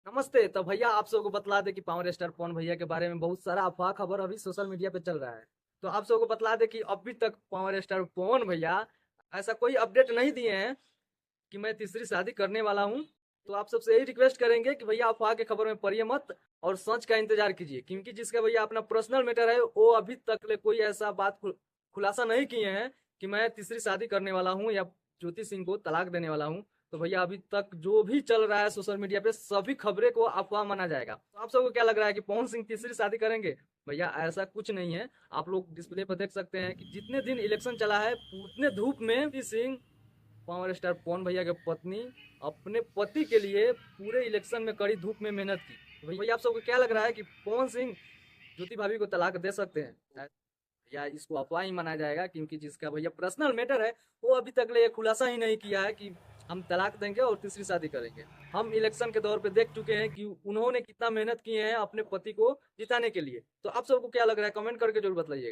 नमस्ते। तो भैया आप सबको बतला दे कि पावर स्टार पवन भैया के बारे में बहुत सारा अफवाह खबर अभी सोशल मीडिया पे चल रहा है। तो आप सबको बतला दे कि अभी तक पावर स्टार पवन भैया ऐसा कोई अपडेट नहीं दिए हैं कि मैं तीसरी शादी करने वाला हूँ। तो आप सबसे यही रिक्वेस्ट करेंगे कि भैया अफवाह के खबर में पड़िए मत और सच का इंतजार कीजिए, क्योंकि जिसका भैया अपना पर्सनल मैटर है वो अभी तक ले कोई ऐसा बात खुलासा नहीं किए हैं कि मैं तीसरी शादी करने वाला हूँ या ज्योति सिंह को तलाक देने वाला हूँ। तो भैया अभी तक जो भी चल रहा है सोशल मीडिया पे सभी खबरें को अफवाह माना जाएगा। तो आप सबको क्या लग रहा है कि पवन सिंह तीसरी शादी करेंगे? भैया ऐसा कुछ नहीं है। आप लोग डिस्प्ले पर देख सकते हैं कि जितने दिन इलेक्शन चला है उतने धूप में ज्योति सिंह पावर स्टार पवन भैया के पत्नी अपने पति के लिए पूरे इलेक्शन में कड़ी धूप में मेहनत की। तो भैया आप सबको क्या लग रहा है कि पवन सिंह ज्योति भाभी को तलाक दे सकते हैं या इसको अफवाह ही माना जाएगा, क्योंकि जिसका भैया पर्सनल मैटर है वो अभी तक ये खुलासा ही नहीं किया है कि हम तलाक देंगे और तीसरी शादी करेंगे। हम इलेक्शन के दौर पे देख चुके हैं कि उन्होंने कितना मेहनत की है अपने पति को जिताने के लिए। तो आप सबको क्या लग रहा है, कमेंट करके जरूर बताइएगा।